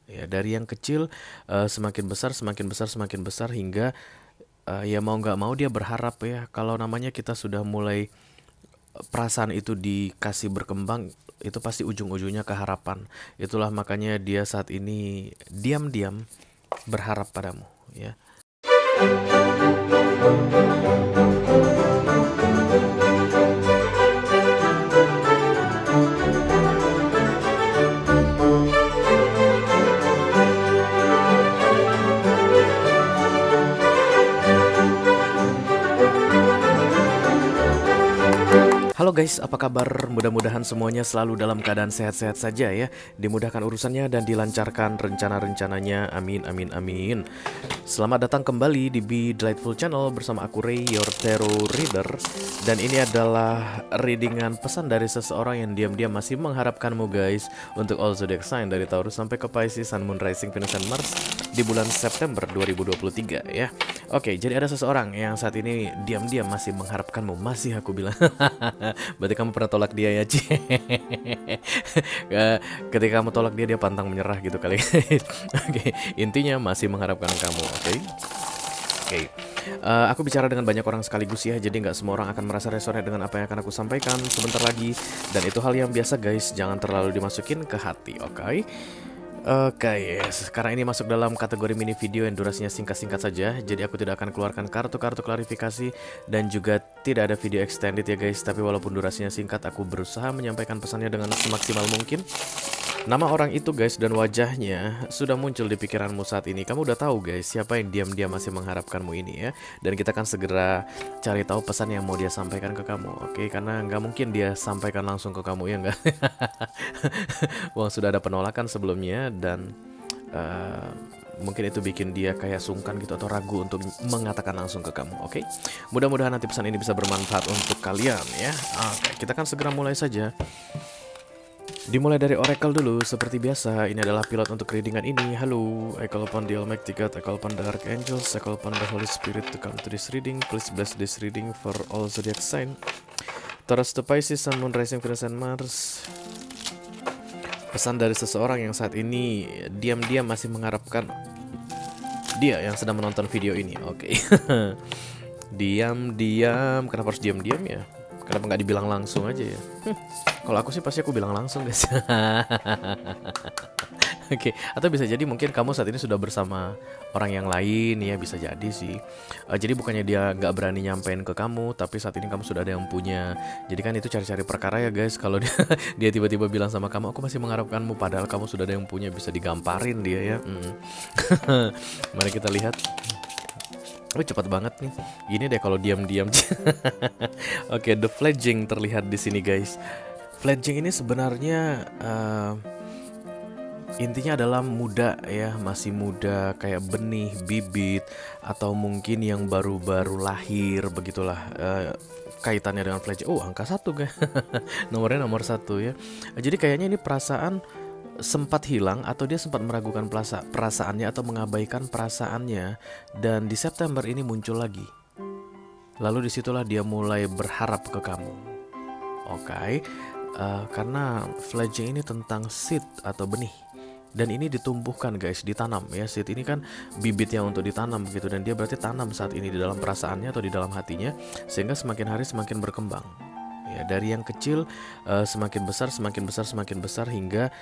Ya, dari yang kecil semakin besar, semakin besar, semakin besar hingga ya mau nggak mau dia berharap ya kalau namanya kita sudah mulai perasaan itu dikasih berkembang itu pasti ujung-ujungnya ke harapan. Itulah makanya dia saat ini diam-diam berharap padamu ya. Halo guys, apa kabar? Mudah-mudahan semuanya selalu dalam keadaan sehat-sehat saja ya. Dimudahkan urusannya dan dilancarkan rencana-rencananya. Amin, amin, amin. Selamat datang kembali di Be Delightful Channel bersama aku Ray, your tarot reader. Dan ini adalah readingan pesan dari seseorang yang diam-diam masih mengharapkanmu guys. Untuk all zodiac sign dari Taurus sampai ke Pisces, Sun, Moon, Rising, Venus, dan Mars di bulan September 2023 ya. Oke, jadi ada seseorang yang saat ini diam-diam masih mengharapkanmu. Masih aku bilang. Berarti kamu pernah tolak dia ya, Ci. Ketika kamu tolak dia, dia pantang menyerah gitu kali. Oke, intinya masih mengharapkan kamu, oke? Oke. Aku bicara dengan banyak orang sekaligus ya, jadi nggak semua orang akan merasa resonate dengan apa yang akan aku sampaikan sebentar lagi. Dan itu hal yang biasa guys, jangan terlalu dimasukin ke hati, oke? Oke, sekarang ini masuk dalam kategori mini video yang durasinya singkat-singkat saja. Jadi aku tidak akan keluarkan kartu-kartu klarifikasi dan juga tidak ada video extended ya guys. Tapi walaupun durasinya singkat, aku berusaha menyampaikan pesannya dengan semaksimal mungkin. Nama orang itu guys dan wajahnya sudah muncul di pikiranmu saat ini. Kamu udah tahu guys siapa yang diam-diam masih mengharapkanmu ini ya. Dan kita akan segera cari tahu pesan yang mau dia sampaikan ke kamu. Oke, karena nggak mungkin dia sampaikan langsung ke kamu ya nggak. Wah, sudah ada penolakan sebelumnya dan mungkin itu bikin dia kayak sungkan gitu atau ragu untuk mengatakan langsung ke kamu. Oke, mudah-mudahan nanti pesan ini bisa bermanfaat untuk kalian ya. Oke, kita akan segera mulai saja. Dimulai dari oracle dulu, seperti biasa. Ini adalah pilot untuk readingan ini. Halo, I call upon the Almighty God, I call upon the Archangels, I call upon the Holy Spirit to come to this reading. Please bless this reading for all zodiac sign. Taurus to Pisces, Sun, Moon, Rising, Venus, and Mars. Pesan dari seseorang yang saat ini diam-diam masih mengharapkan dia yang sedang menonton video ini. Oke. Diam-diam, kenapa harus diam-diam ya? Kenapa nggak dibilang langsung aja ya? Kalau aku sih pasti aku bilang langsung guys. Oke, atau bisa jadi mungkin kamu saat ini sudah bersama orang yang lain ya, bisa jadi sih. Jadi bukannya dia nggak berani nyampein ke kamu, tapi saat ini kamu sudah ada yang punya. Jadi kan itu cari-cari perkara ya guys. Kalau dia, dia tiba-tiba bilang sama kamu, aku masih mengharapkanmu, padahal kamu sudah ada yang punya, bisa digamparin dia ya. Mari kita lihat. Oh, cepat banget nih. Gini deh kalau diam-diam. Oke, the fledging terlihat di sini guys. Fledging ini sebenarnya intinya adalah muda ya, masih muda kayak benih, bibit, atau mungkin yang baru-baru lahir begitulah. Kaitannya dengan fledging. Oh, angka 1 guys. Nomornya nomor 1 ya. Jadi kayaknya ini perasaan sempat hilang atau dia sempat meragukan perasaannya atau mengabaikan perasaannya, dan di September ini muncul lagi. Lalu disitulah dia mulai berharap ke kamu. Oke, karena fledging ini tentang seed atau benih. Dan ini ditumbuhkan guys, ditanam ya. Seed ini kan bibit yang untuk ditanam gitu, dan dia berarti tanam saat ini di dalam perasaannya atau di dalam hatinya, sehingga semakin hari semakin berkembang. Ya, dari yang kecil semakin besar, semakin besar, semakin besar hingga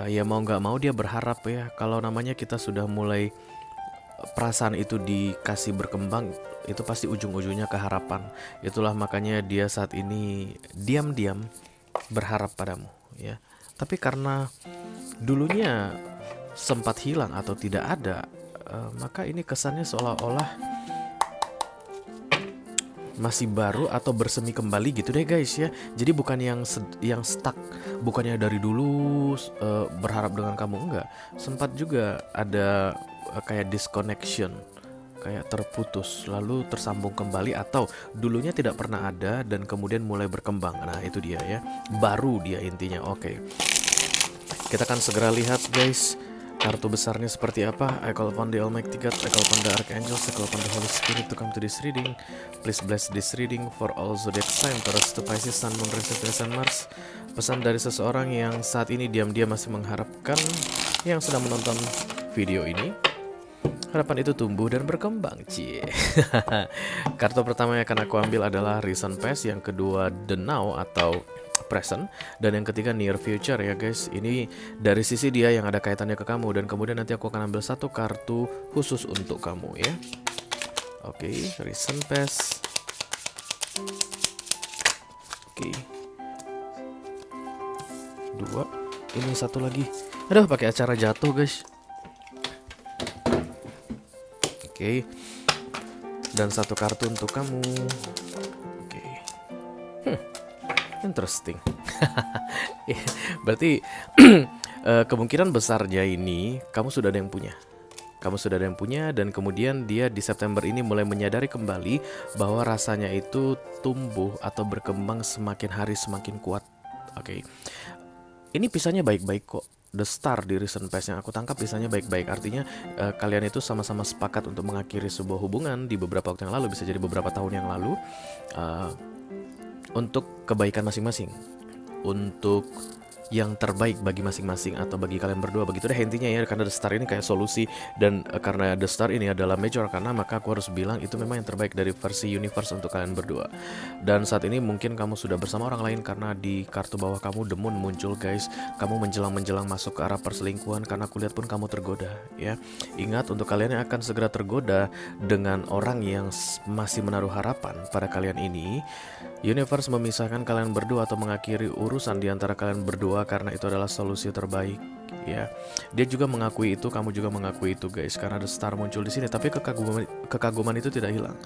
ya mau nggak mau dia berharap ya kalau namanya kita sudah mulai perasaan itu dikasih berkembang itu pasti ujung-ujungnya ke harapan. Itulah makanya dia saat ini diam-diam berharap padamu ya. Tapi karena dulunya sempat hilang atau tidak ada, maka ini kesannya seolah-olah masih baru atau bersemi kembali gitu deh guys ya. Jadi bukan yang stuck, bukannya dari dulu berharap dengan kamu, enggak. Sempat juga ada kayak disconnection, kayak terputus lalu tersambung kembali, atau dulunya tidak pernah ada dan kemudian mulai berkembang. Nah, itu dia ya. Baru dia intinya. Oke. Kita akan segera lihat guys kartu besarnya seperti apa. I call upon the Almighty God, I call upon the Archangels, I call upon the Holy Spirit to come to this reading. Please bless this reading for all zodiac sign, Taurus to Pisces, Sun, Moon, Rising, Venus, and Mars. Pesan dari seseorang yang saat ini diam-diam masih mengharapkan, yang sedang menonton video ini, harapan itu tumbuh dan berkembang. Cie. Kartu pertama yang akan aku ambil adalah Recent Past, yang kedua The Now atau Present, dan yang ketiga Near Future ya guys. Ini dari sisi dia yang ada kaitannya ke kamu, dan kemudian nanti aku akan ambil satu kartu khusus untuk kamu ya. Oke, Recent Past. Oke. Dua. Ini satu lagi. Aduh, pakai acara jatuh guys. Oke. Dan satu kartu untuk kamu. Oke. Interesting. Berarti kemungkinan besarnya ini kamu sudah ada yang punya. Kamu sudah ada yang punya, dan kemudian dia di September ini mulai menyadari kembali bahwa rasanya itu tumbuh atau berkembang semakin hari semakin kuat. Oke. Ini pisahnya baik-baik kok. The Star di Recent Past yang aku tangkap pisahnya baik-baik. Artinya kalian itu sama-sama sepakat untuk mengakhiri sebuah hubungan di beberapa waktu yang lalu, bisa jadi beberapa tahun yang lalu, untuk kebaikan masing-masing, untuk yang terbaik bagi masing-masing atau bagi kalian berdua, begitu deh intinya ya. Karena The Star ini kayak solusi, dan karena The Star ini adalah major, karena maka aku harus bilang itu memang yang terbaik dari versi universe untuk kalian berdua. Dan saat ini mungkin kamu sudah bersama orang lain, karena di kartu bawah kamu The Moon muncul guys. Kamu menjelang masuk ke arah perselingkuhan, karena aku lihat pun kamu tergoda ya. Ingat, untuk kalian yang akan segera tergoda dengan orang yang masih menaruh harapan pada kalian ini, universe memisahkan kalian berdua atau mengakhiri urusan di antara kalian berdua, karena itu adalah solusi terbaik ya. Dia juga mengakui itu, kamu juga mengakui itu guys, karena The Star muncul di sini. Tapi kekaguman itu tidak hilang.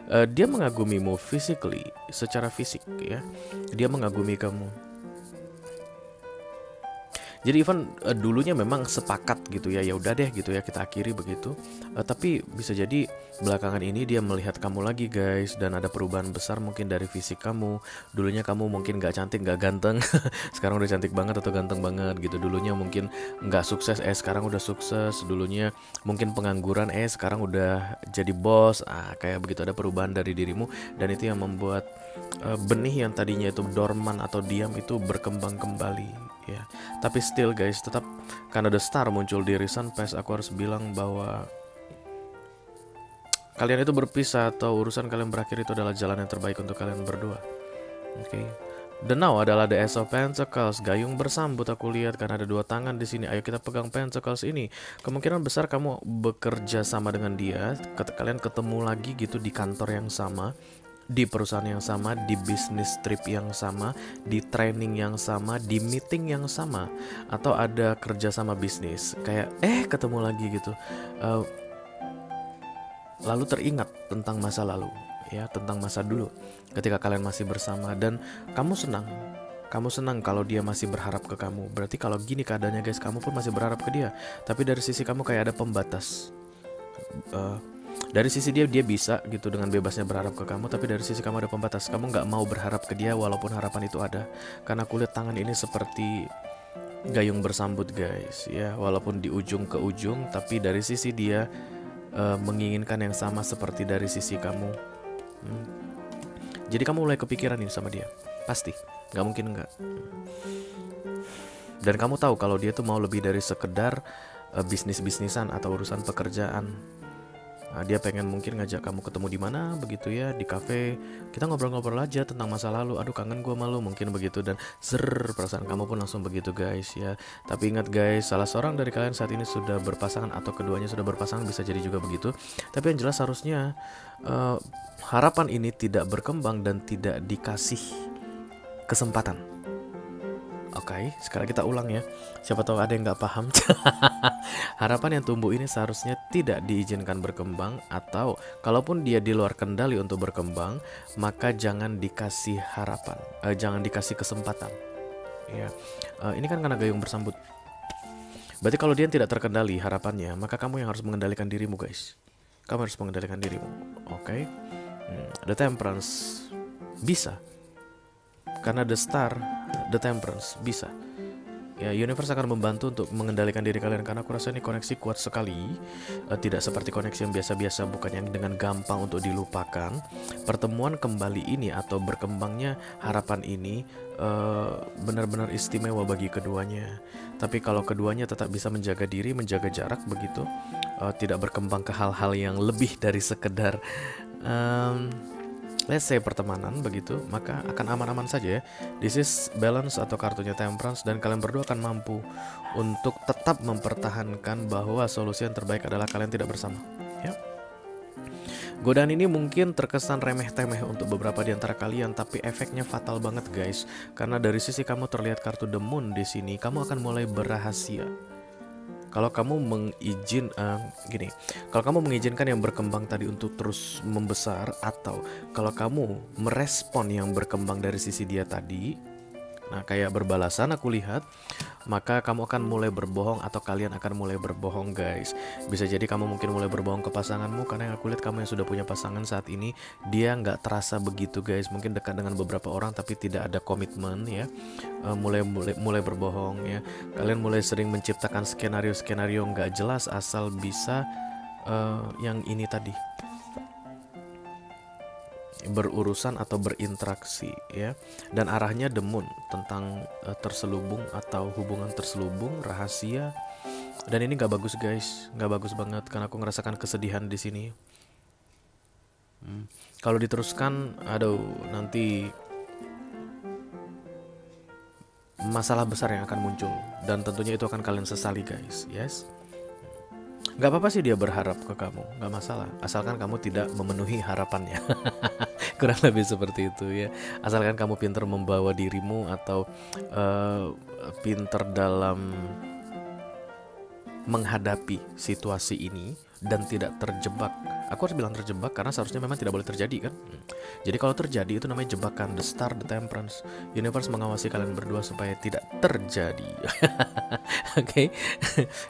Dia mengagumimu physically, secara fisik ya. Dia mengagumi kamu. Jadi Ivan dulunya memang sepakat gitu ya, ya udah deh gitu ya, kita akhiri begitu. Tapi bisa jadi belakangan ini dia melihat kamu lagi guys, dan ada perubahan besar mungkin dari fisik kamu. Dulunya kamu mungkin gak cantik, gak ganteng, sekarang udah cantik banget atau ganteng banget gitu. Dulunya mungkin gak sukses, sekarang udah sukses. Dulunya mungkin pengangguran, sekarang udah jadi bos. Kayak begitu, ada perubahan dari dirimu, dan itu yang membuat benih yang tadinya itu dorman atau diam itu berkembang kembali ya. Tapi still guys, tetap karena The Star muncul di Recent Past, aku harus bilang bahwa kalian itu berpisah atau urusan kalian berakhir itu adalah jalan yang terbaik untuk kalian berdua. Oke. The Now adalah The Ace of Pentacles, gayung bersambut aku lihat, karena ada dua tangan di sini. Ayo kita pegang Pentacles ini. Kemungkinan besar kamu bekerja sama dengan dia, kalian ketemu lagi gitu di kantor yang sama, di perusahaan yang sama, di bisnis trip yang sama, di training yang sama, di meeting yang sama, atau ada kerja sama bisnis. Kayak ketemu lagi gitu. Lalu teringat tentang masa lalu ya, tentang masa dulu ketika kalian masih bersama, dan kamu senang kalau dia masih berharap ke kamu. Berarti kalau gini keadaannya guys, kamu pun masih berharap ke dia, tapi dari sisi kamu kayak ada pembatas. Dari sisi dia bisa gitu dengan bebasnya berharap ke kamu, tapi dari sisi kamu ada pembatas. Kamu nggak mau berharap ke dia walaupun harapan itu ada, karena kulit tangan ini seperti gayung bersambut guys ya. Walaupun di ujung ke ujung, tapi dari sisi dia menginginkan yang sama seperti dari sisi kamu. Jadi kamu mulai kepikiran ini sama dia, pasti, nggak mungkin enggak. Dan kamu tahu kalau dia tuh mau lebih dari sekedar bisnis-bisnisan atau urusan pekerjaan. Dia pengen mungkin ngajak kamu ketemu di mana begitu ya, di kafe, kita ngobrol-ngobrol aja tentang masa lalu. Aduh kangen gue malu mungkin begitu, dan perasaan kamu pun langsung begitu guys ya. Tapi ingat guys, salah seorang dari kalian saat ini sudah berpasangan atau keduanya sudah berpasangan, bisa jadi juga begitu. Tapi yang jelas harusnya harapan ini tidak berkembang dan tidak dikasih kesempatan. Oke, sekarang kita ulang ya. Siapa tahu ada yang nggak paham. Harapan yang tumbuh ini seharusnya tidak diizinkan berkembang, atau kalaupun dia di luar kendali untuk berkembang, maka jangan dikasih harapan, jangan dikasih kesempatan. Ya, ini kan karena gayung bersambut. Berarti kalau dia tidak terkendali harapannya, maka kamu yang harus mengendalikan dirimu guys. Kamu harus mengendalikan dirimu. Oke. The Temperance bisa. Karena The Star, The Temperance bisa. Ya, universe akan membantu untuk mengendalikan diri kalian karena aku rasa ini koneksi kuat sekali. Tidak seperti koneksi yang biasa-biasa, bukan yang dengan gampang untuk dilupakan. Pertemuan kembali ini atau berkembangnya harapan ini benar-benar istimewa bagi keduanya. Tapi kalau keduanya tetap bisa menjaga diri, menjaga jarak begitu, tidak berkembang ke hal-hal yang lebih dari sekedar let's say pertemanan begitu, maka akan aman-aman saja ya. This is balance atau kartunya temperance, dan kalian berdua akan mampu untuk tetap mempertahankan bahwa solusi yang terbaik adalah kalian tidak bersama ya. Godaan ini mungkin terkesan remeh-temeh untuk beberapa di antara kalian, tapi efeknya fatal banget guys. Karena dari sisi kamu terlihat kartu The Moon di sini, kamu akan mulai berahasia. Kalau kamu kalau kamu mengizinkan yang berkembang tadi untuk terus membesar, atau kalau kamu merespon yang berkembang dari sisi dia tadi, nah kayak berbalasan aku lihat, maka kamu akan mulai berbohong atau kalian akan mulai berbohong guys. Bisa jadi kamu mungkin mulai berbohong ke pasanganmu, karena yang aku lihat kamu yang sudah punya pasangan saat ini, dia nggak terasa begitu guys. Mungkin dekat dengan beberapa orang tapi tidak ada komitmen ya. Mulai berbohong ya. Kalian mulai sering menciptakan skenario nggak jelas asal bisa yang ini tadi berurusan atau berinteraksi ya. Dan arahnya The Moon tentang terselubung atau hubungan terselubung, rahasia. Dan ini nggak bagus guys, nggak bagus banget karena aku ngerasakan kesedihan di sini. Kalau diteruskan, aduh, nanti masalah besar yang akan muncul, dan tentunya itu akan kalian sesali guys. Yes. Gak apa-apa sih dia berharap ke kamu, gak masalah, asalkan kamu tidak memenuhi harapannya. Kurang lebih seperti itu ya. Asalkan kamu pintar membawa dirimu atau pintar dalam menghadapi situasi ini dan tidak terjebak. Aku harus bilang terjebak karena seharusnya memang tidak boleh terjadi kan. Jadi kalau terjadi itu namanya jebakan, the star, the temperance. Universe mengawasi kalian berdua supaya tidak terjadi. Oke.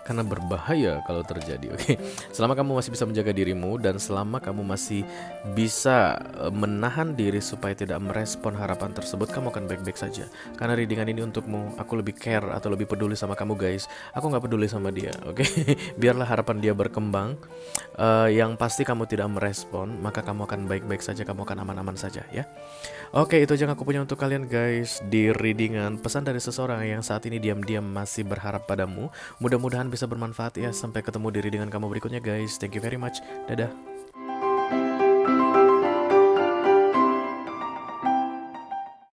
Karena berbahaya kalau terjadi. Oke. Selama kamu masih bisa menjaga dirimu dan selama kamu masih bisa menahan diri supaya tidak merespon harapan tersebut, kamu akan baik-baik saja. Karena readingan ini untukmu. Aku lebih care atau lebih peduli sama kamu guys. Aku gak peduli sama dia. Oke. Biarlah harapan dia berkembang. Yang pasti kamu tidak merespon, maka kamu akan baik-baik saja, kamu akan aman-aman saja ya. Oke, itu aja yang aku punya untuk kalian guys di readingan pesan dari seseorang yang saat ini diam-diam masih berharap padamu. Mudah-mudahan bisa bermanfaat ya. Sampai ketemu di readingan kamu berikutnya guys. Thank you very much. Dadah.